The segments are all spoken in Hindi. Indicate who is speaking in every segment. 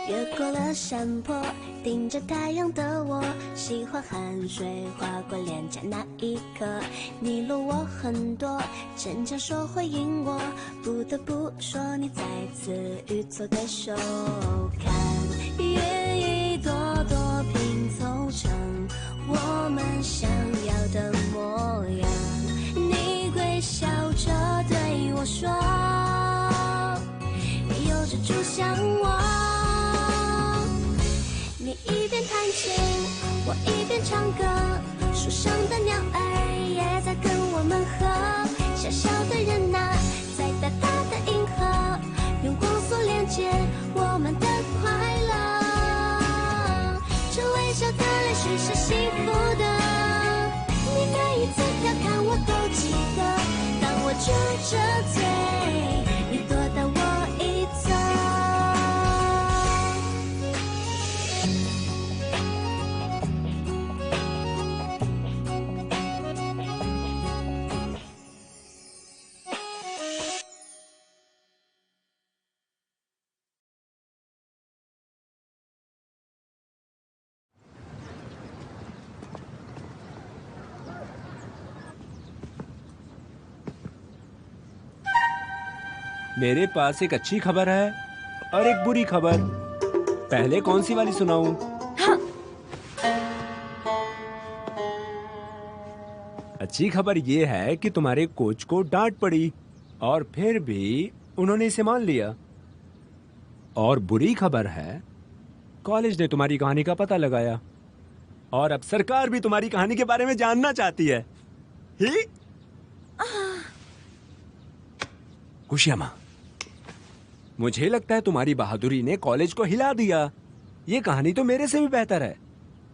Speaker 1: 越过了山坡，盯着太阳的我，喜欢汗水划过脸颊那一刻，你落我很多，逞强说回应我，不得不说你再次与错对手，看云一朵朵拼凑成我们想要的模样，你会笑着对我说，有着主向往。你一边弹琴，我一边唱歌，树上的鸟儿也在跟我们和，小小的人啊，在大大的银河，用光速连接我们的快乐。这微笑的泪水是幸福的，你每一次调侃我都记得，当我撅着嘴，你躲到我一侧。
Speaker 2: मेरे पास एक अच्छी खबर है और एक बुरी खबर। पहले कौन सी वाली सुनाऊं?
Speaker 3: हाँ।
Speaker 2: अच्छी खबर ये है कि तुम्हारे कोच को डांट पड़ी और फिर भी उन्होंने इसे मान लिया। और बुरी खबर है, कॉलेज ने तुम्हारी कहानी का पता लगाया और अब सरकार भी तुम्हारी कहानी के बारे में जानना चाहती है। कुशियामा, मुझे लगता है तुम्हारी बहादुरी ने कॉलेज को हिला दिया। ये कहानी तो मेरे से भी बेहतर है।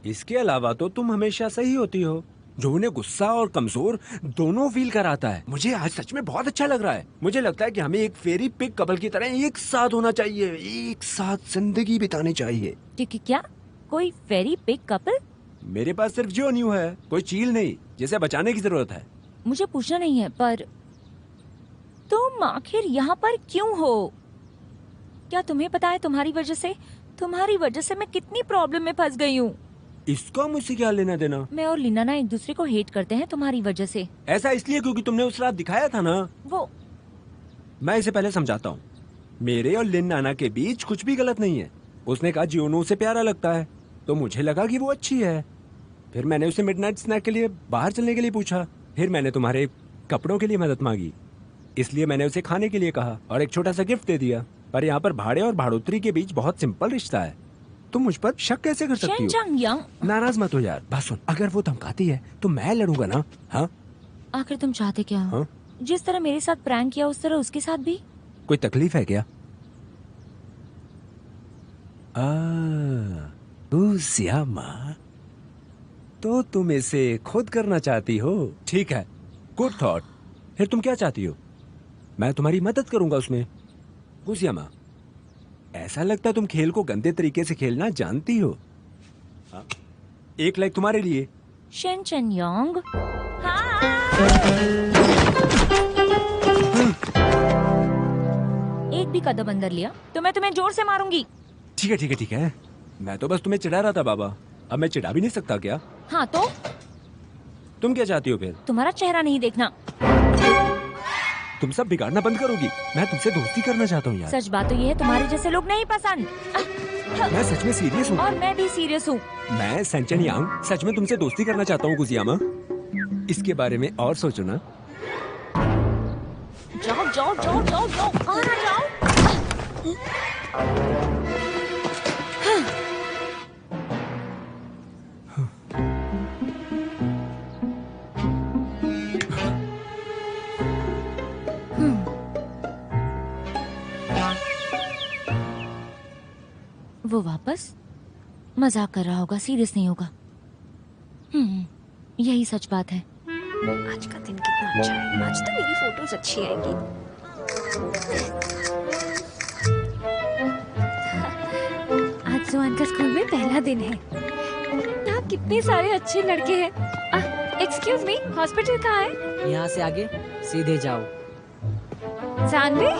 Speaker 2: इसके अलावा तो तुम हमेशा सही होती हो, जो उन्हें गुस्सा और कमजोर दोनों फील कराता है। मुझे आज सच में बहुत अच्छा लग रहा है। मुझे लगता है कि हमें एक फेरी पिग कपल की तरह एक साथ होना चाहिए, एक साथ जिंदगी बितानी चाहिए।
Speaker 3: क्या? कोई फेरी पिग कपल?
Speaker 2: मेरे पास सिर्फ जो न्यू है, कोई चील नहीं जिसे बचाने की जरूरत है।
Speaker 3: मुझे पूछना नहीं है, पर तुम आखिर यहाँ पर क्यों हो? क्या तुम्हें पता है तुम्हारी वजह से मैं कितनी प्रॉब्लम में फंस गई हूँ?
Speaker 2: इसका मुझसे क्या लेना देना?
Speaker 3: मैं और लिनाना एक दूसरे को हेट करते हैं तुम्हारी वजह से।
Speaker 2: ऐसा इसलिए क्योंकि तुमने उस रात दिखाया था ना।
Speaker 3: वो
Speaker 2: मैं इसे पहले समझाता हूँ। मेरे और लिनाना के बीच कुछ भी गलत नहीं है। उसने कहा जियोनो उसे प्यारा लगता है, तो मुझे लगा कि वो अच्छी है। फिर मैंने उसे मिडनाइट स्नैक के लिए बाहर चलने के लिए पूछा। फिर मैंने तुम्हारे कपड़ों के लिए मदद मांगी, इसलिए मैंने उसे खाने के लिए कहा और एक छोटा सा गिफ्ट दे दिया। पर यहाँ पर भाड़े और भाड़ोतरी के बीच बहुत सिंपल रिश्ता है। तुम मुझ पर शक कैसे कर सकती हो? नाराज मत हो यार। बात सुन, अगर वो धमकाती है तो मैं लड़ूंगा ना। हाँ,
Speaker 3: आखिर तुम चाहते क्या हो?
Speaker 2: हाँ?
Speaker 3: जिस तरह मेरे साथ प्रैंक किया उस तरह उसके साथ भी?
Speaker 2: कोई तकलीफ है क्या? सियामा, तो तुम इसे खुद करना चाहती हो? ठीक है, गुड थॉट। फिर तुम क्या चाहती हो? मैं तुम्हारी मदद करूंगा उसमें। गुसियामा, ऐसा लगता है तुम खेल को गंदे तरीके से खेलना जानती हो। हाँ? एक लाइक तुम्हारे लिए।
Speaker 3: Shane chain Yong. एक भी कदम अंदर लिया तो मैं तुम्हें जोर से मारूंगी।
Speaker 2: ठीक है ठीक है ठीक है, मैं तो बस तुम्हें चिढ़ा रहा था बाबा। अब मैं चिढ़ा भी नहीं सकता क्या?
Speaker 3: हाँ तो
Speaker 2: तुम क्या चाहती हो फिर?
Speaker 3: तुम्हारा चेहरा नहीं देखना।
Speaker 2: तुम सब बिगाड़ना बंद करोगी? मैं तुमसे दोस्ती करना चाहता हूँ यार।
Speaker 3: सच बात तो ये है, तुम्हारे जैसे लोग नहीं पसंद।
Speaker 2: मैं सच में सीरियस हूँ।
Speaker 3: और मैं भी सीरियस हूँ।
Speaker 2: मैं सेंचन यांग सच में तुमसे दोस्ती करना चाहता हूँ गुजियामा। इसके बारे में और सोचो ना।
Speaker 3: जाओ जाओ जाओ जाओ जाओ, कहाँ जाओ? वो वापस मजाक कर रहा होगा, सीरियस नहीं होगा। यही सच बात है।
Speaker 1: आज का दिन कितना अच्छा है। आज तो मेरी फोटोज अच्छी आएंगी।
Speaker 3: आज जुआन का स्कूल में पहला दिन है। यहाँ कितने सारे अच्छे लड़के हैं। एक्सक्यूज मी, हॉस्पिटल कहाँ है?
Speaker 4: यहाँ से आगे सीधे जाओ।
Speaker 3: जानवी?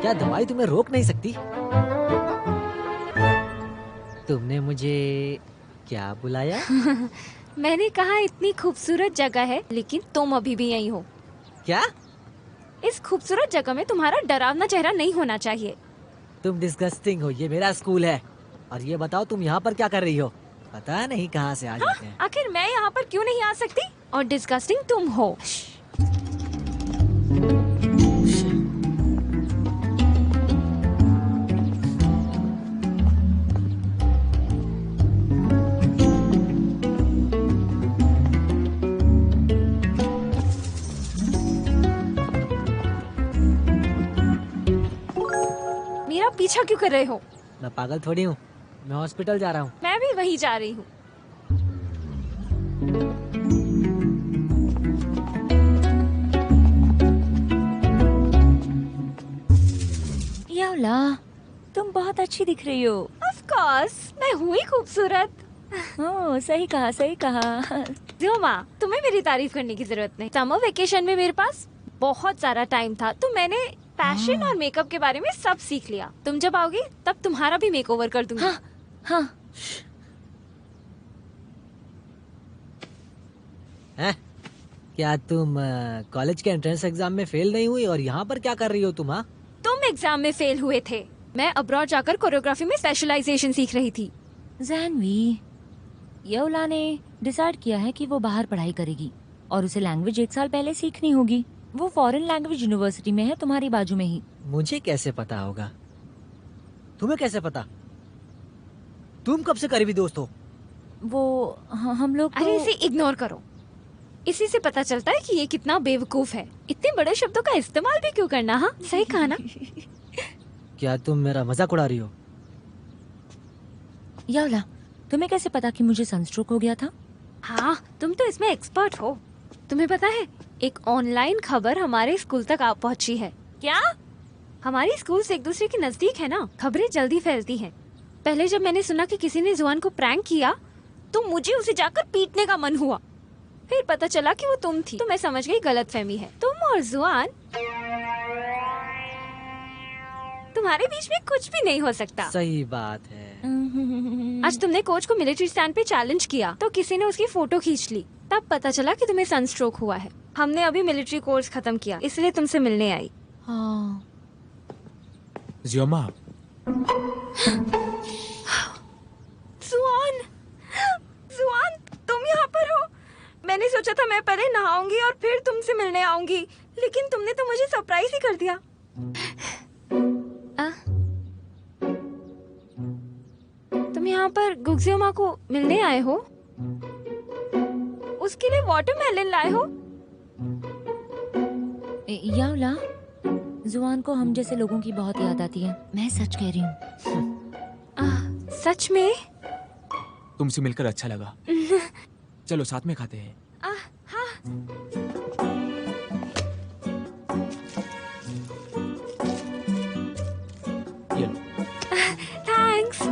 Speaker 4: क्या दवाई तुम्हें रोक नहीं सकती? तुमने मुझे क्या बुलाया?
Speaker 5: मैंने कहा इतनी खूबसूरत जगह है, लेकिन तुम अभी भी यहीं हो।
Speaker 4: क्या?
Speaker 5: इस खूबसूरत जगह में तुम्हारा डरावना चेहरा नहीं होना चाहिए।
Speaker 4: तुम डिस्गस्टिंग हो। ये मेरा स्कूल है। और ये बताओ तुम यहाँ पर क्या कर रही हो? पता नहीं कहाँ से आ जाते हैं।
Speaker 5: आखिर मैं यहाँ पर क्यों नहीं आ सकती? और डिस्गस्टिंग तुम हो। मेरा पीछा क्यों कर रहे हो?
Speaker 4: मैं पागल थोड़ी हूँ। मैं हॉस्पिटल जा रहा हूँ।
Speaker 5: मैं भी वहीं जा रही हूँ।
Speaker 3: यावला, तुम बहुत अच्छी दिख रही हो।
Speaker 5: ऑफ कोर्स, मैं हुई खूबसूरत।
Speaker 3: ओह, सही कहा, सही कहा।
Speaker 5: ज़ियोमा, तुम्हें मेरी तारीफ करने की जरूरत नहीं। समर वेकेशन में मेरे पास बहुत सारा टाइम था, तो मैंने फैशन और मेकअप के बारे में सब सीख लिया। तुम जब आओगी तब तुम्हारा भी मेकओवर कर दूंगी।
Speaker 3: हाँ, हाँ।
Speaker 4: हैं? क्या तुम कॉलेज के एंट्रेंस एग्जाम में फेल नहीं हुई और यहाँ पर क्या कर रही हो तुम? हाँ,
Speaker 5: तुम एग्जाम में फेल हुए थे। मैं अब्रॉड जाकर कोरियोग्राफी में स्पेशलाइजेशन सीख रही थी।
Speaker 3: जानवी, यवला ने डिसाइड किया है कि वो बाहर पढ़ाई करेगी और उसे लैंग्वेज 1 साल पहले सीखनी होगी। वो फॉरेन लैंग्वेज यूनिवर्सिटी में है, तुम्हारी बाजू में ही।
Speaker 4: मुझे कैसे पता होगा? तुम्हें कैसे पता? तुम कब से करीबी दोस्त हो?
Speaker 3: वो हम लोग
Speaker 5: अरे इसे इग्नोर करो। इसी से पता चलता है कि ये कितना बेवकूफ है। इतने बड़े शब्दों का इस्तेमाल भी क्यों करना? हाँ, सही कहा ना?
Speaker 4: क्या तुम मेरा मजाक उड़ा रही हो?
Speaker 3: यावला, तुम्हें कैसे पता कि मुझे सनस्ट्रोक हो गया था?
Speaker 5: हाँ, तुम तो इसमें एक्सपर्ट हो। तुम्हें पता है, एक ऑनलाइन खबर हमारे स्कूल तक आ पहुंची है।
Speaker 3: क्या?
Speaker 5: हमारी स्कूल से एक दूसरे के नजदीक है ना, खबरें जल्दी फैलती हैं। पहले जब मैंने सुना कि किसी ने जुआन को प्रैंक किया, तो मुझे उसे जाकर पीटने का मन हुआ। फिर पता चला कि वो तुम थी, तो मैं समझ गई गलतफहमी है। तुम और जुआन, तुम्हारे बीच में कुछ भी नहीं हो सकता।
Speaker 4: सही बात है।
Speaker 5: आज तुमने कोच को मिलिट्री स्टैंड पे चैलेंज किया, तो किसी ने उसकी फोटो खींच ली। तब पता चला कि तुम्हें सनस्ट्रोक हुआ है। हमने अभी मिलिट्री कोर्स खत्म किया, इसलिए तुमसे मिलने आई।
Speaker 3: हाँ।
Speaker 6: ज़ियोमा,
Speaker 5: जुआन, जुआन, तुम यहाँ पर हो? मैंने सोचा था मैं पहले नहाऊंगी और फिर तुमसे मिलने आऊंगी, लेकिन तुमने तो मुझे सरप्राइज ही कर दिया। तुम यहाँ पर गुगजियोमा को मिलने आए हो? उसके लिए वाटरमेलन लाए हो?
Speaker 3: यावला, जुआन को हम जैसे लोगों की बहुत याद आती है। मैं सच कह रही हूँ।
Speaker 5: सच में?
Speaker 6: तुमसे मिलकर अच्छा लगा। चलो साथ में खाते हैं।
Speaker 5: हाँ।
Speaker 6: ये लो।
Speaker 5: थैंक्स।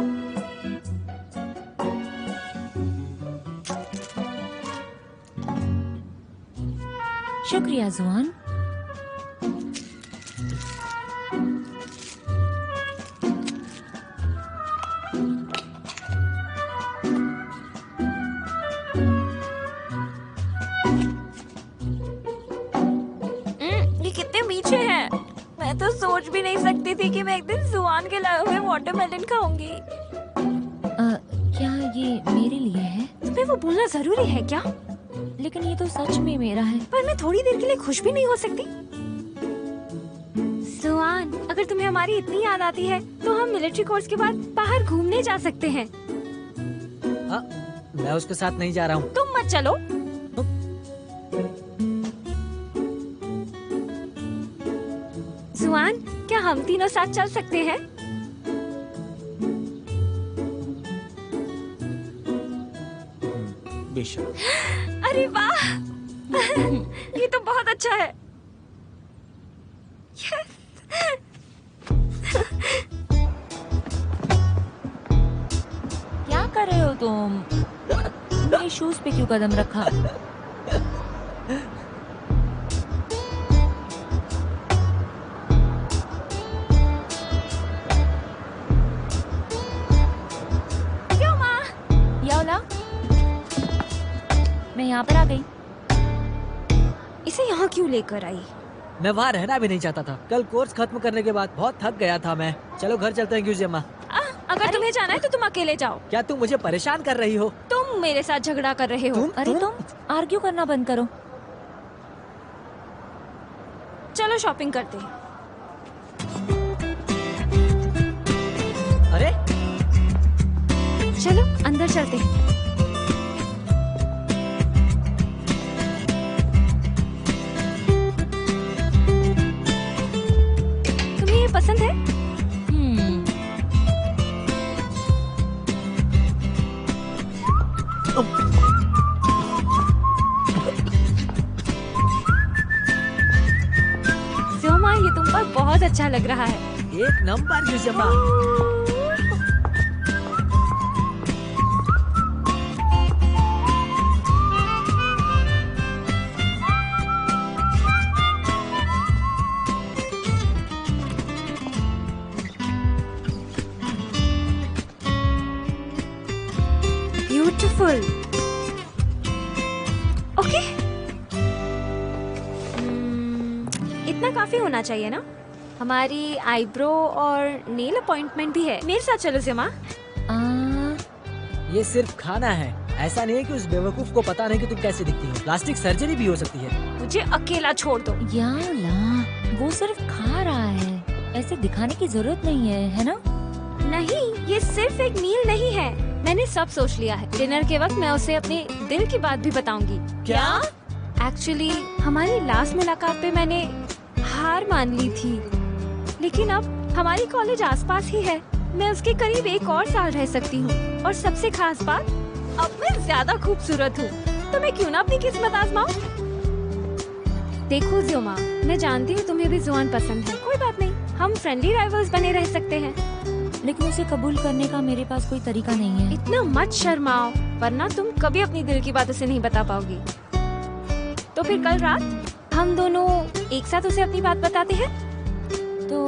Speaker 3: शुक्रिया जुआन।
Speaker 5: ये कितने मीठे हैं। मैं तो सोच भी नहीं सकती थी कि मैं एक दिन जुआन के लाए हुए वाटरमेलन खाऊंगी।
Speaker 3: क्या ये मेरे लिए है?
Speaker 5: तुम्हें वो बोलना जरूरी है क्या?
Speaker 3: लेकिन ये तो सच में मेरा है।
Speaker 5: पर मैं थोड़ी देर के लिए खुश भी नहीं हो सकती? जुआन, अगर तुम्हें हमारी इतनी याद आती है, तो हम मिलिट्री कोर्स के बाद बाहर घूमने जा सकते हैं।
Speaker 4: मैं उसके साथ नहीं जा रहा हूँ।
Speaker 5: तुम मत चलो। जुआन, क्या हम तीनों साथ चल सकते हैं?
Speaker 6: बेशक।
Speaker 5: अरे वाह, ये तो बहुत अच्छा है। Yes!
Speaker 3: क्या कर रहे हो तुम? मेरे शूज पे क्यों कदम रखा? यहाँ पर आ गई।
Speaker 5: इसे यहाँ क्यों लेकर आई?
Speaker 4: मैं वहाँ रहना भी नहीं चाहता था। कल कोर्स खत्म करने के बाद बहुत थक गया था मैं। चलो घर चलते हैं क्यूजी अम्मा।
Speaker 5: अगर तुम्हें जाना है तो तुम अकेले जाओ।
Speaker 4: क्या तुम मुझे परेशान कर रही हो?
Speaker 5: तुम मेरे साथ झगड़ा कर रहे हो।
Speaker 3: अरे तुम आर्ग्यू करना बंद करो।
Speaker 5: चलो शॉपिंग करते हैं।
Speaker 4: अरे
Speaker 5: चलो अंदर चलते हैं। तुम्हें ये पसंद है? सोमा, ये तुम पर बहुत अच्छा लग रहा है।
Speaker 4: एक नंबर क्यूजी अम्मा।
Speaker 5: ब्यूटीफुल। ओके, इतना काफी होना चाहिए ना? हमारी आईब्रो और नेल अपॉइंटमेंट भी है। मेरे साथ चलो जिमा।
Speaker 4: ये सिर्फ खाना है। ऐसा नहीं है कि उस बेवकूफ को पता नहीं कि तुम कैसे दिखती हो। प्लास्टिक सर्जरी भी हो सकती है।
Speaker 5: मुझे अकेला छोड़ दो।
Speaker 3: याला, वो सिर्फ खा रहा है, ऐसे दिखाने की जरूरत नहीं है ना?
Speaker 5: नहीं, ये सिर्फ एक मील नहीं है। मैंने सब सोच लिया है। डिनर के वक्त मैं उसे अपने दिल की बात भी बताऊंगी।
Speaker 4: क्या?
Speaker 5: एक्चुअली हमारी लास्ट मुलाकात पे मैंने हार मान ली थी, लेकिन अब हमारी कॉलेज आसपास ही है। मैं उसके करीब एक और साल रह सकती हूँ। और सबसे खास बात, अब मैं ज्यादा खूबसूरत हूँ, तो मैं क्यों ना अपनी किस्मत आजमाऊं? देखो ज़ोमा, मैं जानती हूँ तुम्हें भी जुआन पसंद है। कोई बात नहीं, हम फ्रेंडली राइवल्स बने रह सकते हैं।
Speaker 3: लेकिन उसे कबूल करने का मेरे पास कोई तरीका नहीं है।
Speaker 5: इतना मत शर्माओ, वरना तुम कभी अपनी दिल की बात उसे नहीं बता पाओगी। तो फिर कल रात हम दोनों एक साथ उसे अपनी बात बताते हैं।
Speaker 3: तो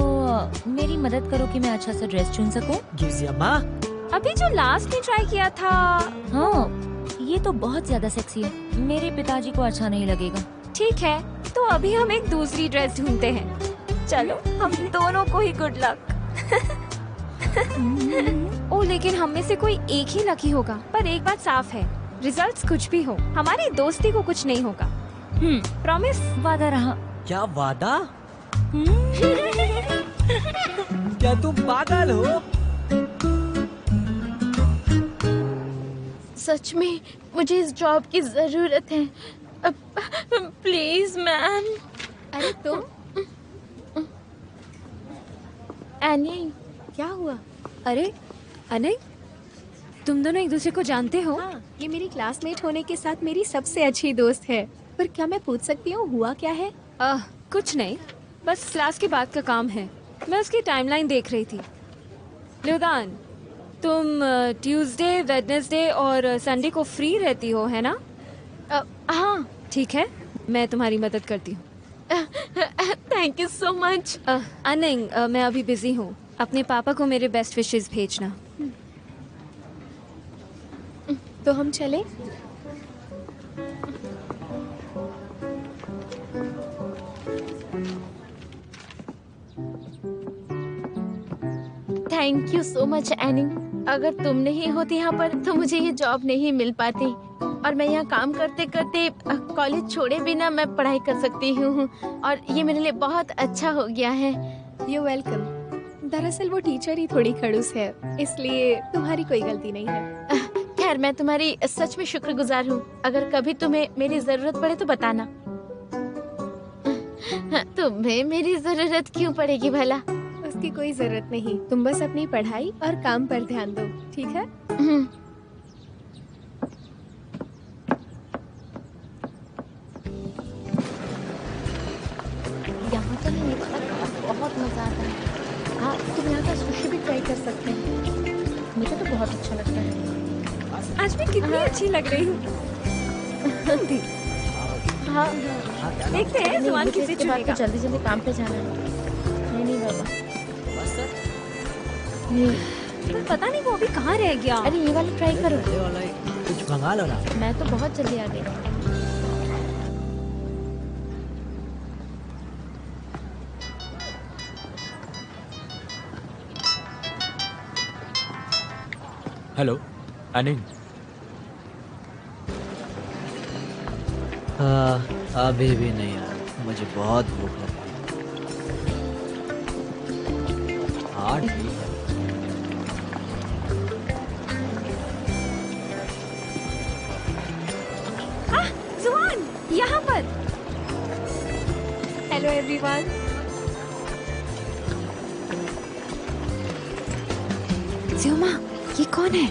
Speaker 3: मेरी मदद करो कि मैं अच्छा सा ड्रेस चुन सकूं।
Speaker 4: क्यूजी अम्मा।
Speaker 5: अभी जो लास्ट में ट्राई किया था।
Speaker 3: हाँ, ये तो बहुत ज्यादा सेक्सी है, मेरे पिताजी को अच्छा नहीं लगेगा।
Speaker 5: ठीक है, तो अभी हम एक दूसरी ड्रेस ढूंढते हैं। चलो, हम दोनों को ही गुड लक। ओ, लेकिन हम में से कोई एक ही लकी होगा। पर एक बात साफ है, रिजल्ट्स कुछ भी हो, हमारी दोस्ती को कुछ नहीं होगा। प्रॉमिस?
Speaker 3: वादा रहा।
Speaker 4: क्या वादा? क्या तुम पागल हो?
Speaker 1: सच में मुझे इस जॉब की जरूरत है। Please ma'am.
Speaker 5: अरे तुम?
Speaker 1: एनी, क्या हुआ?
Speaker 5: अरे अनय, तुम दोनों एक दूसरे को जानते हो?
Speaker 7: हाँ, ये मेरी क्लासमेट होने के साथ मेरी सबसे अच्छी दोस्त है। पर क्या मैं पूछ सकती हूँ हुआ क्या है?
Speaker 5: कुछ नहीं, बस क्लास के बाद का काम है। मैं उसकी टाइमलाइन देख रही थी। लियोदान, तुम ट्यूसडे, वेडनेसडे और संडे को फ्री रहती हो, है ना?
Speaker 1: हाँ।
Speaker 5: ठीक है, मैं तुम्हारी मदद करती हूँ।
Speaker 1: Thank you so much.
Speaker 5: अनिंग, मैं अभी बिजी हूँ। अपने पापा को मेरे बेस्ट विशेस भेजना।
Speaker 7: तो हम चले?
Speaker 1: Thank you so much any. अगर तुम नहीं होती यहाँ पर तो मुझे ये जॉब नहीं मिल पाती, और मैं यहाँ काम करते करते कॉलेज छोड़े बिना मैं पढ़ाई कर सकती हूँ, और ये मेरे लिए बहुत अच्छा हो गया है।
Speaker 7: You welcome. दरअसल वो टीचर ही थोड़ी खड़ूस है, इसलिए तुम्हारी कोई गलती नहीं है।
Speaker 1: खैर, मैं तुम्हारी सच में शुक्रगुजार हूँ। अगर कभी तुम्हें मेरी जरूरत पड़े तो बताना। तुम्हें मेरी जरूरत क्यों पड़ेगी भला?
Speaker 7: उसकी कोई जरूरत नहीं, तुम बस अपनी पढ़ाई और काम पर ध्यान दो, ठीक है?
Speaker 1: यहाँ तो नहीं पता, बहुत मजा आता है। हाँ, तुम यहाँ का सुशी भी ट्राई कर सकते हैं, मुझे तो बहुत अच्छा लगता है।
Speaker 5: आज मैं कितनी अच्छी लग रही हूँ।
Speaker 1: हाँ,
Speaker 5: देखते हैं जुआन किसे
Speaker 1: इसके बाद
Speaker 5: चुनेगा।
Speaker 1: तो जल्दी जल्दी काम पे जाना है। नहीं बाबा,
Speaker 4: बस सर।
Speaker 1: नहीं।
Speaker 5: पर पता नहीं वो अभी कहाँ रह गया।
Speaker 1: अरे ये वाला ट्राई करो।
Speaker 4: पहले वाला कुछ मंगा लो ना।
Speaker 1: मैं तो बहुत जल्दी आ गई।
Speaker 6: हेलो अनिल।
Speaker 4: अभी भी नहीं यार, मुझे बहुत भूख लगी। हाँ ठीक है।
Speaker 5: जुआन यहाँ पर।
Speaker 7: Hello everyone.
Speaker 5: ज्योमा, ये कौन है?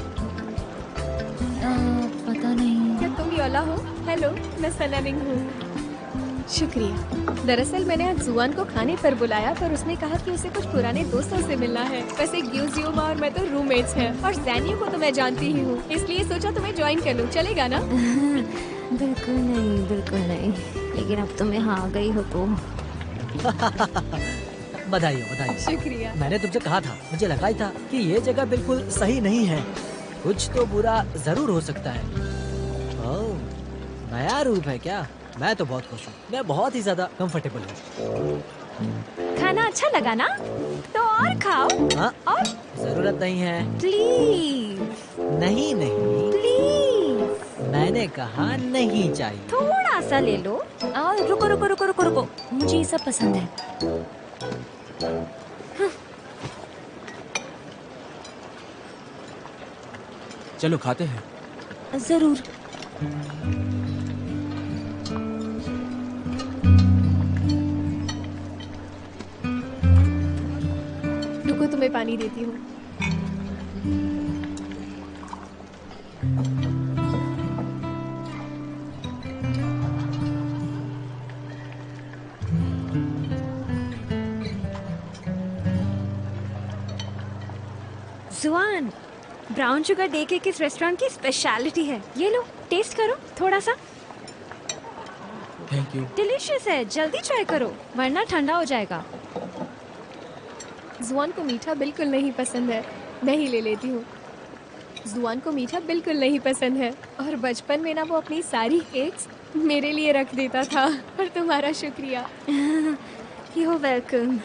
Speaker 3: पता नहीं।
Speaker 7: क्या तुम योला हो? हेलो, मैं सनामिंग हूँ। शुक्रिया। दरअसल मैंने आज जुआन को खाने पर बुलाया, पर उसने कहा कि उसे कुछ पुराने दोस्तों से मिलना है। वैसे ग्यूजियोमा और मैं तो रूममेट्स हैं, और जैनियो को तो मैं जानती ही हूँ, इसलिए सोचा तुम्हें ज्वाइन कर लूँ। चलेगा ना?
Speaker 5: बिल्कुल नहीं, बिल्कुल नहीं। लेकिन अब तुम यहाँ आ गई हो तो
Speaker 4: बधाई हो, बधाई।
Speaker 7: शुक्रिया।
Speaker 4: मैंने तुमसे कहा था, मुझे लगा ही था कि ये जगह बिल्कुल सही नहीं है। कुछ तो बुरा जरूर हो सकता है। ओह, नया रूप है क्या? मैं तो बहुत खुश हूँ। मैं बहुत ही ज्यादा कंफर्टेबल हूँ।
Speaker 5: खाना अच्छा लगा ना? तो और खाओ।
Speaker 4: हाँ?
Speaker 5: और
Speaker 4: जरूरत नहीं है।
Speaker 5: प्लीज
Speaker 4: नहीं नहीं,
Speaker 5: प्लीज
Speaker 4: मैंने कहा नहीं चाहिए।
Speaker 5: थोड़ा सा ले लो।
Speaker 3: रुको रुको रुको रुको रुको, मुझे ये सब पसंद है।
Speaker 6: चलो खाते हैं।
Speaker 3: जरूर।
Speaker 7: रुको, तुम्हें पानी देती हूँ।
Speaker 5: जुआन, ब्राउन शुगर डे केक इस रेस्टोरेंट की स्पेशलिटी है। ये लो, टेस्ट करो थोड़ा सा।
Speaker 6: Thank you.
Speaker 5: डिलीशियस है, जल्दी ट्राई करो वरना ठंडा हो जाएगा।
Speaker 7: जुआन को मीठा बिल्कुल नहीं पसंद है, मैं ही ले लेती हूँ। जुआन को मीठा बिल्कुल नहीं पसंद है, और बचपन में ना वो अपनी सारी केक्स मेरे लिए रख देता था। और तुम्हारा शुक्रिया।
Speaker 5: You welcome.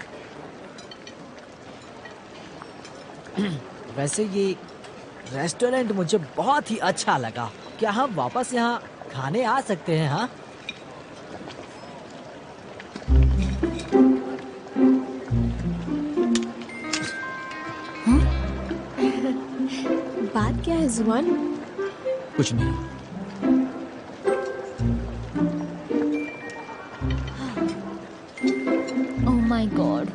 Speaker 4: वैसे ये रेस्टोरेंट मुझे बहुत ही अच्छा लगा। क्या हम वापस यहाँ खाने आ सकते हैं? हाँ,
Speaker 7: बात क्या है जुआन?
Speaker 6: कुछ नहीं।
Speaker 3: Oh my God.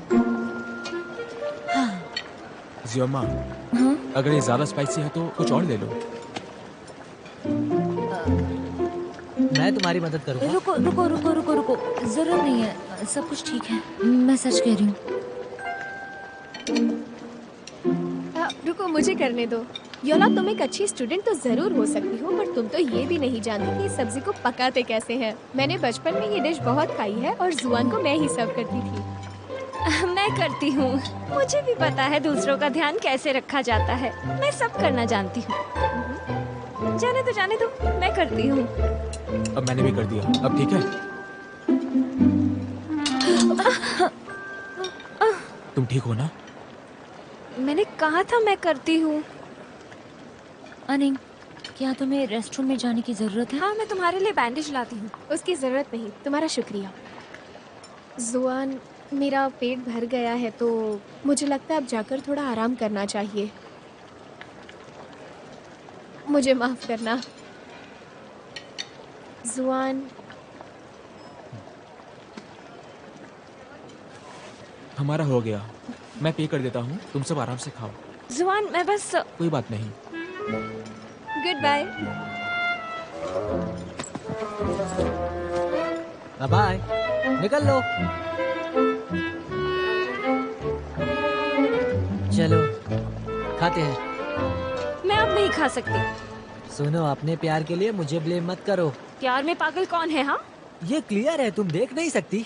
Speaker 6: जियोमा,
Speaker 3: हाँ?
Speaker 6: अगर ये ज्यादा स्पाइसी है तो कुछ और ले लो।
Speaker 4: मैं तुम्हारी मदद करूँगा।
Speaker 3: रुको रुको रुको रुको रुको, जरूरत नहीं है, सब कुछ ठीक है। मैं सच कह रही हूँ।
Speaker 7: रुको, मुझे करने दो। योला, तुम एक अच्छी स्टूडेंट तो जरूर हो सकती हो, पर तुम तो ये भी नहीं जानती कि इस सब्जी को पकाते कैसे हैं। मैंने बचपन में ये डिश बहुत खाई है, और जुआन को मैं ही सर्व करती थी।
Speaker 5: मैं करती हूँ। मुझे भी पता है दूसरों का ध्यान कैसे रखा जाता है। मैं सब करना जानती हूँ। जाने दो, मैं करती हूँ।
Speaker 6: अब मैंने भी कर दिया, अब ठीक है? तुम ठीक हो ना?
Speaker 5: मैंने कहा था मैं करती हूँ।
Speaker 3: अनिंग, क्या तुम्हें रेस्टरूम में जाने की जरूरत है?
Speaker 5: हाँ, मैं तुम्हारे लिए बैंडेज लाती हूँ।
Speaker 7: उसकी जरूरत नहीं, तुम्हारा शुक्रिया। जुआन, मेरा पेट भर गया है, तो मुझे लगता है अब जाकर थोड़ा आराम करना चाहिए। मुझे माफ करना। जुआन,
Speaker 6: हमारा हो गया, मैं पे कर देता हूँ, तुम सब आराम से खाओ।
Speaker 5: जुआन, मैं बस।
Speaker 6: कोई बात नहीं।
Speaker 7: Good bye.
Speaker 4: बाय, निकल लो। चलो खाते हैं।
Speaker 5: मैं अब नहीं खा सकती।
Speaker 4: सुनो, अपने प्यार के लिए मुझे ब्लेम मत करो।
Speaker 5: प्यार में पागल कौन है? हाँ,
Speaker 4: ये क्लियर है, तुम देख नहीं सकती।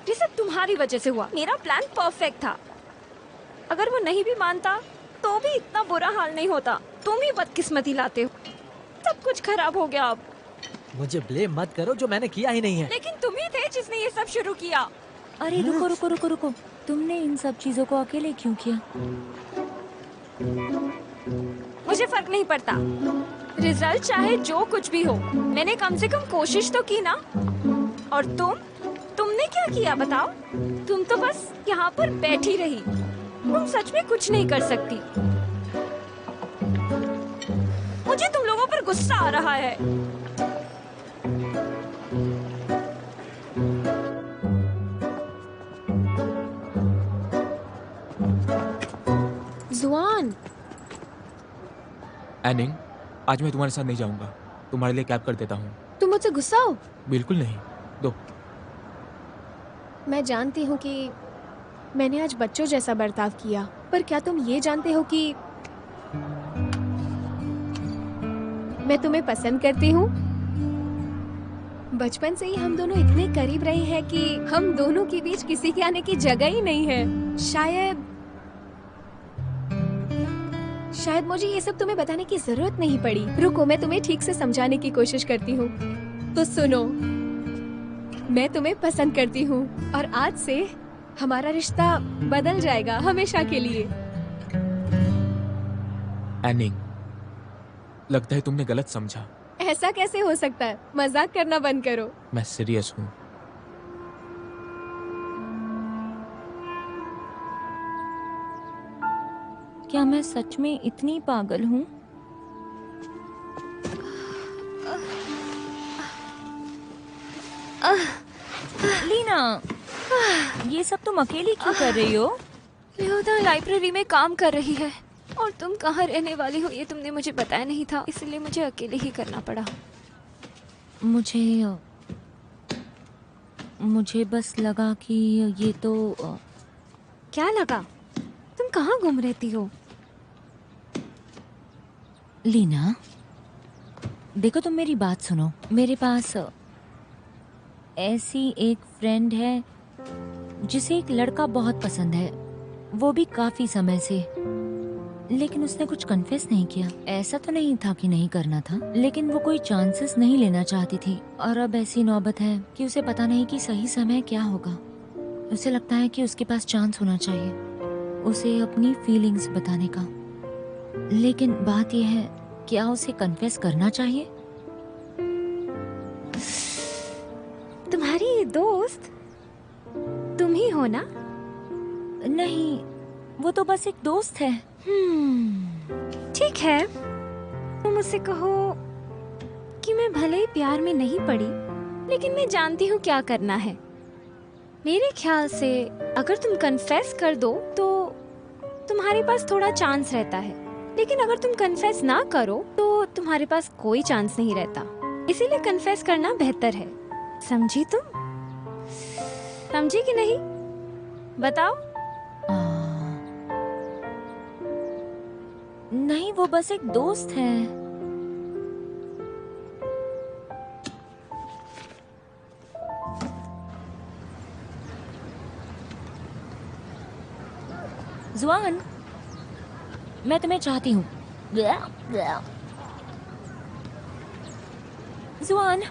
Speaker 5: ये सब तुम्हारी वजह से हुआ। मेरा प्लान परफेक्ट था। अगर वो नहीं भी मानता तो भी इतना बुरा हाल नहीं होता। तुम ही बदकिस्मती लाते हो। सब कुछ खराब हो गया अब।
Speaker 4: मुझे ब्लेम मत करो, जो मैंने किया ही नहीं है।
Speaker 5: लेकिन तुम ही थे जिसने ये सब शुरू किया।
Speaker 3: अरे रुको रुको रुको रुको, तुमने इन सब चीजों को अकेले क्यों किया?
Speaker 5: मुझे फर्क नहीं पड़ता, रिजल्ट चाहे जो कुछ भी हो, मैंने कम से कम कोशिश तो की ना। और तुमने क्या किया बताओ? तुम तो बस यहाँ पर बैठी रही। तुम सच में कुछ नहीं कर सकती। मुझे तुम लोगों पर गुस्सा आ रहा है।
Speaker 7: जुआन,
Speaker 6: एनिंग, आज मैं तुम्हारे साथ नहीं जाऊंगा। तुम्हारे लिए कैब कर देता हूँ।
Speaker 7: तुम मुझसे गुस्सा हो?
Speaker 6: बिल्कुल नहीं, दो।
Speaker 7: मैं जानती हूँ कि मैंने आज बच्चों जैसा बर्ताव किया, पर क्या तुम ये जानते हो कि मैं तुम्हें पसंद करती हूँ? बचपन से ही हम दोनों इतने करीब रहे हैं कि हम दोनों के बीच किसी के आने की जगह ही नहीं है। शायद मुझे ये सब तुम्हें बताने की जरूरत नहीं पड़ी। रुको, मैं तुम्हें ठीक से समझाने की कोशिश करती हूँ। तो सुनो, मैं तुम्हें पसंद करती हूँ और आज से हमारा रिश्ता बदल जाएगा हमेशा के लिए।
Speaker 6: एनिंग, लगता है तुमने गलत समझा।
Speaker 7: ऐसा कैसे हो सकता है? मजाक करना बंद करो।
Speaker 6: मैं सीरियस हूँ।
Speaker 3: क्या मैं सच में इतनी पागल हूँ? लीना, ये सब तुम अकेली क्यों कर रही हो?
Speaker 5: लियोदा लाइब्रेरी में काम कर रही है और तुम कहाँ रहने वाली हो ये तुमने मुझे बताया नहीं था, इसलिए मुझे अकेले ही करना पड़ा।
Speaker 3: मुझे बस लगा कि ये तो
Speaker 5: क्या लगा? तुम कहाँ घूम रहती हो?
Speaker 3: लीना, देखो तुम मेरी बात सुनो। मेरे पास ऐसी एक फ्रेंड है जिसे एक लड़का बहुत पसंद है, वो भी काफी समय से, लेकिन उसने कुछ कन्फेस नहीं किया। ऐसा तो नहीं था कि नहीं करना था, लेकिन वो कोई चांसेस नहीं लेना चाहती थी। और अब ऐसी नौबत है कि उसे पता नहीं कि सही समय क्या होगा। उसे लगता है कि उसके पास चांस होना चाहिए उसे अपनी फीलिंग्स बताने का, लेकिन बात यह है, क्या उसे कन्फेस करना चाहिए?
Speaker 5: तुम्हारी ये दोस्त तुम ही हो ना?
Speaker 3: नहीं, वो तो बस एक दोस्त है।
Speaker 5: ठीक है, तुम मुझसे कहो कि मैं भले ही प्यार में नहीं पड़ी, लेकिन मैं जानती हूँ क्या करना है। मेरे ख्याल से अगर तुम कन्फेस कर दो तो तुम्हारे पास थोड़ा चांस रहता है, लेकिन अगर तुम कन्फेस ना करो तो तुम्हारे पास कोई चांस नहीं रहता। इसीलिए कन्फेस करना बेहतर है। समझी तुम? समझी कि नहीं? बताओ।
Speaker 3: नहीं, वो बस एक दोस्त है। जुआन, मैं तुम्हें चाहती हूँ। जुआन,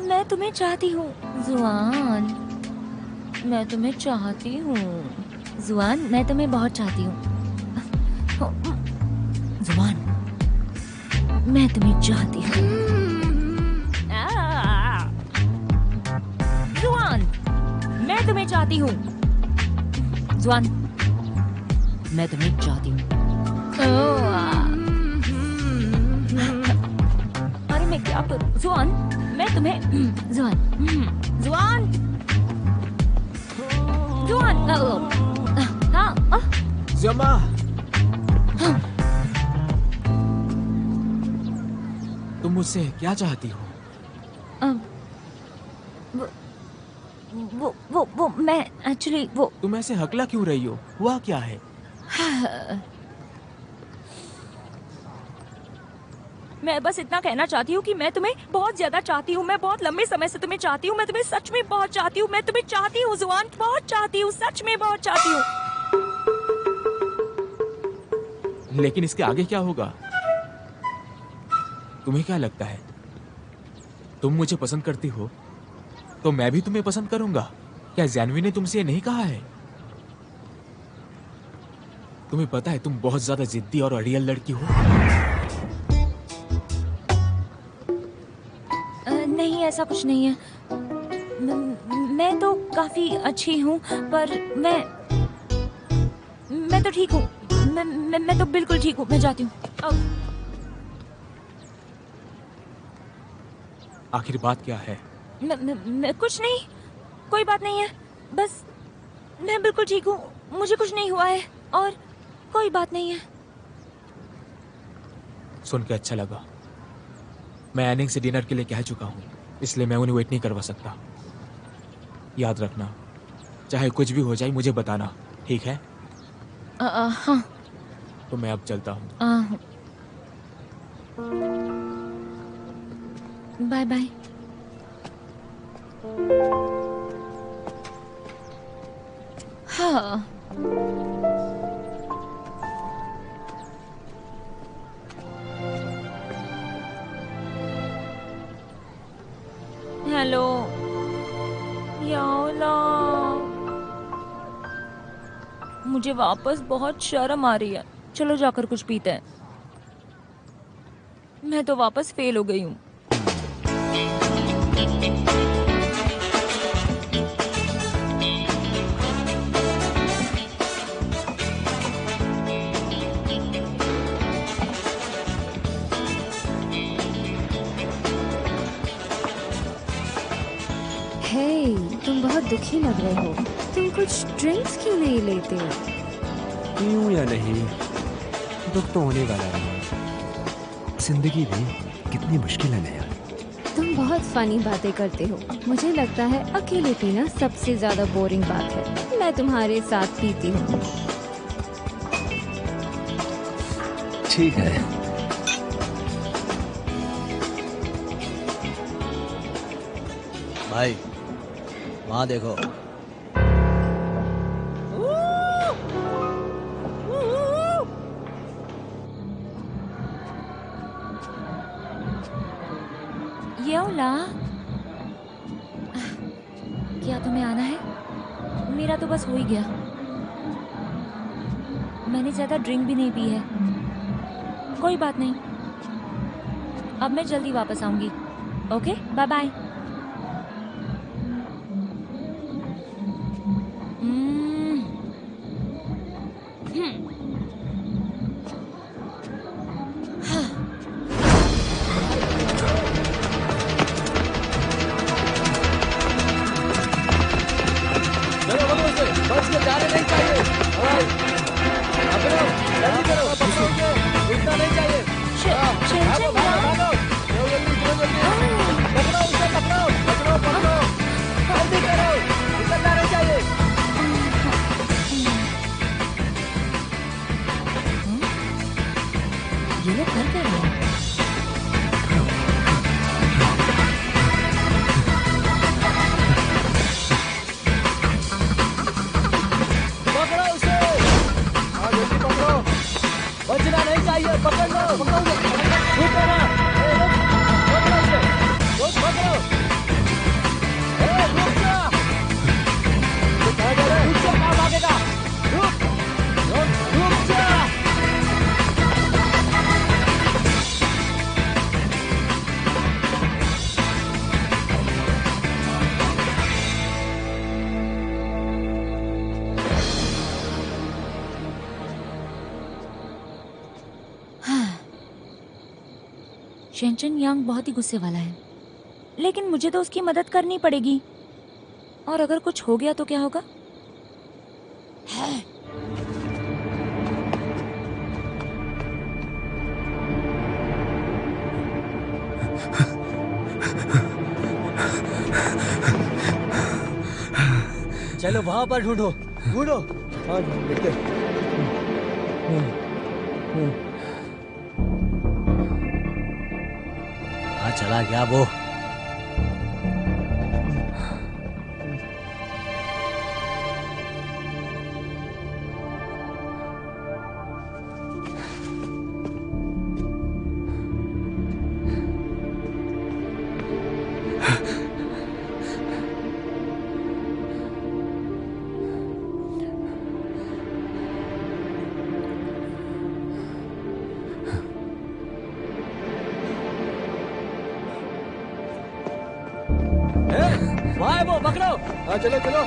Speaker 3: मैं तुम्हें चाहती हूँ। जुआन, मैं तुम्हें चाहती हूँ। जुआन, मैं तुम्हें बहुत चाहती हूँ। जुआन, मैं तुम्हें चाहती हूँ। जुआन, मैं तुम्हें चाहती हूँ। जुआन, मैं तुम्हें चाहती हूँ। अरे मैं क्या करूँ? जुआन, मैं तुम्हें जुआन, जुआन, जुआन, हाँ,
Speaker 6: जमा। तुम मुझसे क्या चाहती हो?
Speaker 3: वो मैं एक्चुअली वो
Speaker 6: तुम ऐसे हकला क्यों रही हो? हुआ क्या है?
Speaker 3: मैं बस इतना कहना चाहती हूँ कि मैं तुम्हें बहुत ज्यादा चाहती हूँ। मैं बहुत लंबे समय से तुम्हें चाहती हूँ। मैं तुम्हें सच में बहुत चाहती हूँ। मैं तुम्हें चाहती हूँ जुआन, बहुत चाहती हूँ, सच में बहुत चाहती हूँ।
Speaker 6: लेकिन इसके आगे क्या होगा? तुम्हें क्या लगता है, तुम मुझे पसंद करती हो तो मैं भी तुम्हें पसंद करूंगा? क्या जानवी ने तुमसे ये नहीं कहा है? तुम्हें पता है तुम बहुत ज्यादा जिद्दी और अड़ियल लड़की हो।
Speaker 3: नहीं, ऐसा कुछ नहीं है। मैं तो काफी अच्छी हूँ, पर मैं तो ठीक हूँ। मैं तो बिल्कुल ठीक हूँ। मैं जाती हूँ।
Speaker 6: आखिर बात क्या है?
Speaker 3: कुछ नहीं, कोई बात नहीं है। बस मैं बिल्कुल ठीक हूँ, मुझे कुछ नहीं हुआ है और कोई बात नहीं है।
Speaker 6: सुन के अच्छा लगा। मैं एनिंग से डिनर के लिए कह चुका हूँ, इसलिए मैं उन्हें वेट नहीं करवा सकता। याद रखना, चाहे कुछ भी हो जाए मुझे बताना, ठीक है?
Speaker 3: हाँ।
Speaker 6: तो मैं अब चलता हूँ।
Speaker 3: Bye bye. हाँ। हेलो याओला, मुझे वापस बहुत शर्म आ रही है। चलो जाकर कुछ पीते हैं। मैं तो वापस फेल हो गई हूँ।
Speaker 5: हे, तुम बहुत दुखी लग रहे हो। तुम कुछ ड्रिंक्स क्यों नहीं लेते?
Speaker 2: पीऊं या नहीं, दुख तो होने वाला है। जिंदगी भी कितनी मुश्किल है ना यार।
Speaker 5: तुम बहुत फनी बातें करते हो। मुझे लगता है अकेले पीना सबसे ज्यादा बोरिंग बात है। मैं तुम्हारे साथ पीती हूँ।
Speaker 2: ठीक है।
Speaker 4: भाई वहाँ देखो।
Speaker 3: याओला, क्या तुम्हें आना है? मेरा तो बस हो ही गया। मैंने ज्यादा ड्रिंक भी नहीं पी है। कोई बात नहीं, अब मैं जल्दी वापस आऊंगी। Okay, bye bye. ये लोग कर क्या रहे हैं?
Speaker 4: पकड़ो उसे। हाँ जल्दी पकड़ो। बचना नहीं चाहिए। पकड़ लो, पकड़ो उसे। रुको ना। रुक, पकड़ो उसे। रुक, पकड़ो। रुक जा। तो कहाँ जा रहा है? रुक जा, कहाँ भागेगा? रुक, रुक जा।
Speaker 3: शेनचन यांग बहुत ही गुस्से वाला है, लेकिन मुझे तो उसकी मदद करनी पड़ेगी। और अगर कुछ हो गया तो क्या होगा?
Speaker 4: चलो वहां पर ढूंढो, ढूंढो। हाँ देखते। हाँ चला गया वो। पकड़ो।
Speaker 8: हाँ चलो चलो।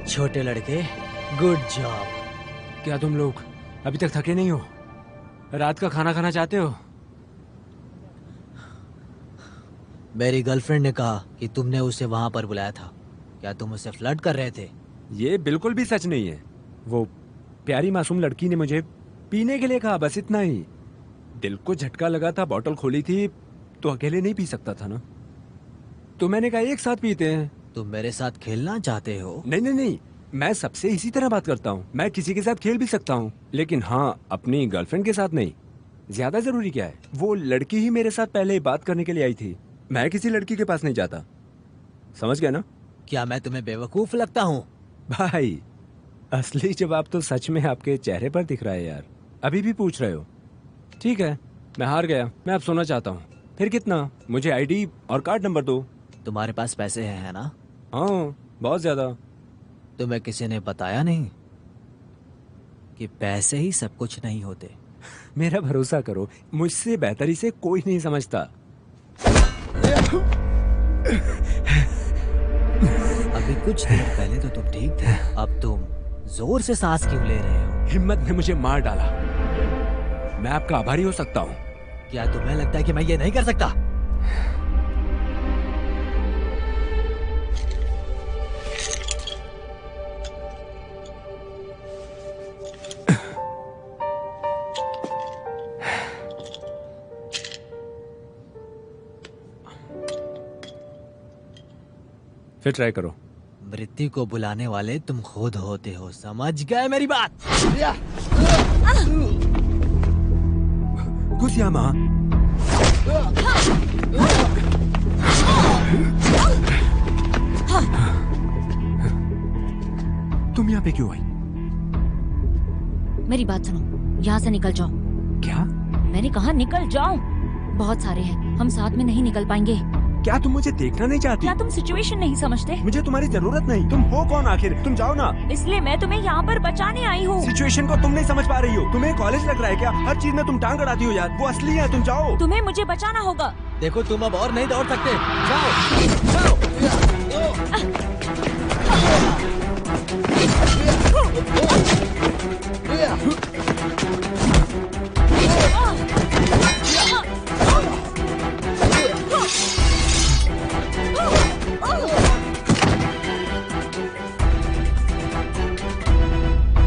Speaker 4: छोटे लड़के, गुड जॉब।
Speaker 2: क्या तुम लोग अभी तक थके नहीं हो? रात का खाना खाना चाहते हो?
Speaker 4: मेरी गर्लफ्रेंड ने कहा कि तुमने उसे वहां पर बुलाया था। क्या तुम उससे फ्लर्ट कर रहे थे?
Speaker 2: ये बिल्कुल भी सच नहीं है। वो प्यारी मासूम लड़की ने मुझे पीने के लिए कहा, बस इतना ही। दिल को झटका लगा था, बॉटल खोली थी तो अकेले नहीं पी सकता था ना, तो मैंने कहा एक साथ पीते हैं।
Speaker 4: तुम मेरे साथ खेलना चाहते हो?
Speaker 2: नहीं नहीं नहीं, मैं सबसे इसी तरह बात करता हूँ। मैं किसी के साथ खेल भी सकता हूँ, लेकिन हाँ, अपनी गर्लफ्रेंड के साथ नहीं। ज्यादा जरूरी क्या है, वो लड़की ही मेरे साथ पहले बात करने के लिए आई थी। मैं किसी लड़की के पास नहीं जाता, समझ गया ना?
Speaker 4: क्या मैं तुम्हें बेवकूफ लगता हूँ?
Speaker 2: भाई, असली जवाब तो सच में आपके चेहरे पर दिख रहा है यार। अभी भी पूछ रहे हो? ठीक है, मैं हार गया। मैं अब सोना चाहता हूँ। फिर कितना? मुझे आईडी और कार्ड नंबर दो।
Speaker 4: तुम्हारे पास पैसे हैं, है ना?
Speaker 2: हाँ, बहुत ज्यादा।
Speaker 4: तुम्हें किसी ने बताया नहीं कि पैसे ही सब कुछ नहीं होते?
Speaker 2: मेरा भरोसा करो, मुझसे बेहतरी से कोई नहीं समझता।
Speaker 4: अभी कुछ देर पहले तो तुम ठीक थे, अब तुम जोर से सांस क्यों ले रहे हो?
Speaker 2: हिम्मत ने मुझे मार डाला। मैं आपका आभारी हो सकता हूँ।
Speaker 4: क्या तुम्हें लगता है कि मैं ये नहीं कर सकता?
Speaker 2: फिर ट्राई करो।
Speaker 4: मृत्यु को बुलाने वाले तुम खुद होते हो, समझ गए मेरी बात?
Speaker 2: गुस्यामा, तुम यहाँ पे क्यों आई?
Speaker 3: मेरी बात सुनो, यहाँ से निकल जाओ।
Speaker 2: क्या?
Speaker 3: मैंने कहा निकल जाओ। बहुत सारे हैं, हम साथ में नहीं निकल पाएंगे।
Speaker 2: क्या तुम मुझे देखना नहीं चाहती?
Speaker 3: क्या तुम सिचुएशन नहीं समझते?
Speaker 2: मुझे तुम्हारी जरूरत नहीं। तुम हो कौन आखिर? तुम जाओ ना।
Speaker 3: इसलिए मैं तुम्हें यहाँ पर बचाने आई हूँ।
Speaker 2: सिचुएशन को तुम नहीं समझ पा रही हो। तुम्हें कॉलेज लग रहा है क्या? हर चीज में तुम टांग अड़ाती हो यार। वो असली है, तुम जाओ।
Speaker 3: तुम्हें मुझे बचाना होगा।
Speaker 4: देखो तुम अब और नहीं दौड़ सकते, जाओ जाओ।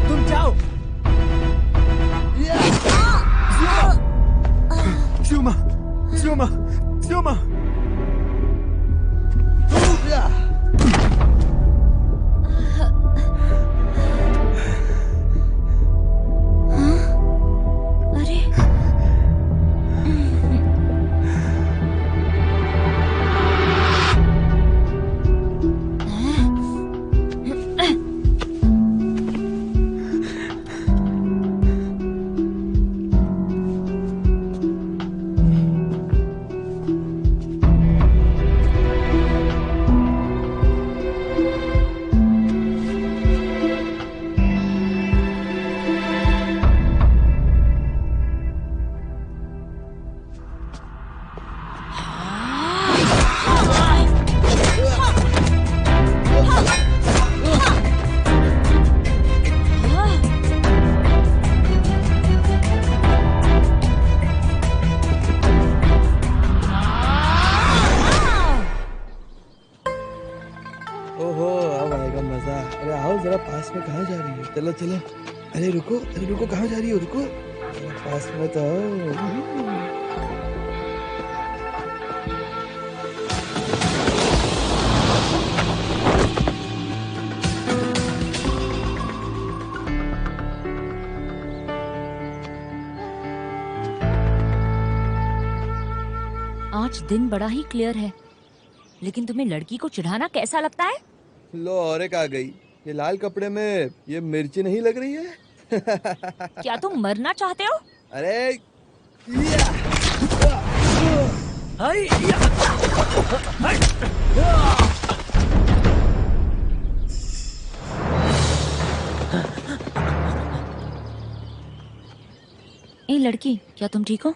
Speaker 4: तुम जाओ।
Speaker 2: Zuma, Zuma, Zuma.
Speaker 3: अरे
Speaker 8: ओहो, अब आएगा मजा। अरे आओ जरा पास में, कहाँ जा रही हो? चलो चलो। अरे रुको, कहाँ जा रही हो? रुको जरा पास में तो आओ।
Speaker 3: आज दिन बड़ा ही क्लियर है, लेकिन तुम्हें लड़की को चिढ़ाना कैसा लगता है?
Speaker 8: लो और एक आ गई। ये लाल कपड़े में ये मिर्ची नहीं लग रही है?
Speaker 3: क्या तुम मरना चाहते हो?
Speaker 8: अरे या!
Speaker 4: हाय!
Speaker 3: ए लड़की, क्या तुम ठीक हो?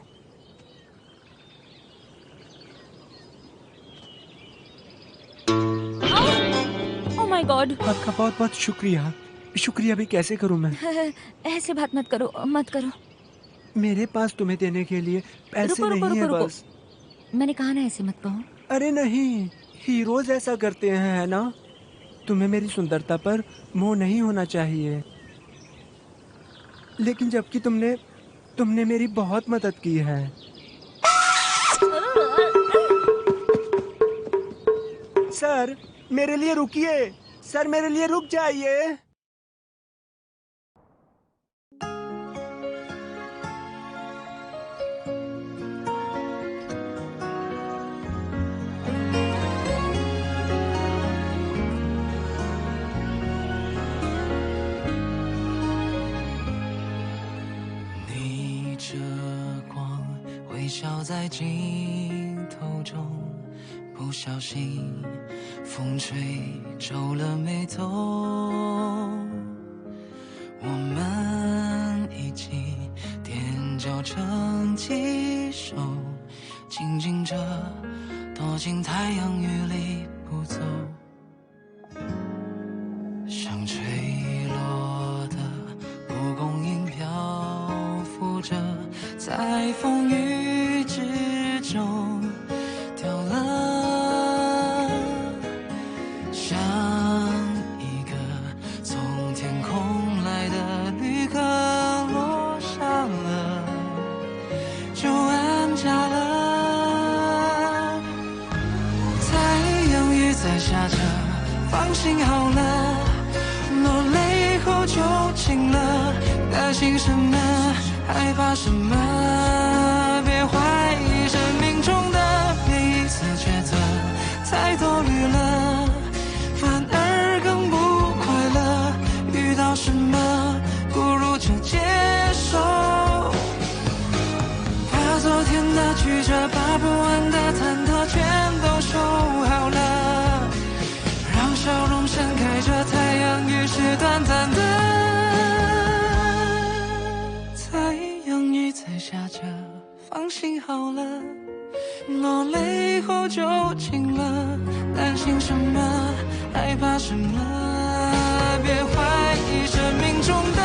Speaker 3: Oh my God.
Speaker 2: आपका बहुत बहुत शुक्रिया। शुक्रिया भी कैसे करूं मैं?
Speaker 3: ऐसे बात मत करो, मत करो।
Speaker 2: मेरे पास तुम्हें देने के लिए पैसे
Speaker 3: रुको, रुको,
Speaker 2: नहीं है
Speaker 3: रुको,
Speaker 2: बस।
Speaker 3: मैंने कहा ना ऐसे मत कहो।
Speaker 2: अरे नहीं, हीरोज ऐसा करते हैं, है ना? तुम्हें मेरी सुंदरता पर मोह नहीं होना चाहिए, लेकिन जबकि तुमने मेरी बहुत मदद की है। सर मेरे लिए रुकिए, सर मेरे लिए रुक जाइए।
Speaker 9: 逆着光，微笑在镜头中，不小心风吹皱了眉头。我们一起踮脚成几首，静静着躲进太阳雨里不走，像吹落的蒲公英漂浮着，在风雨之中掉了，像一个从天空来的旅客落下了，就安家了。太阳雨在下着，放心好了，落泪后就晴了，担心什么？害怕什么？别怀疑生命中的每一次抉择，太多虑了，反而更不快乐。遇到什么，不如就接受。把昨天的曲折，把不完的忐忑，全都收好了，让笑容盛开着，太阳雨是短暂的。在下着，放心好了，落泪后就晴了，担心什么？害怕什么？别怀疑生命中的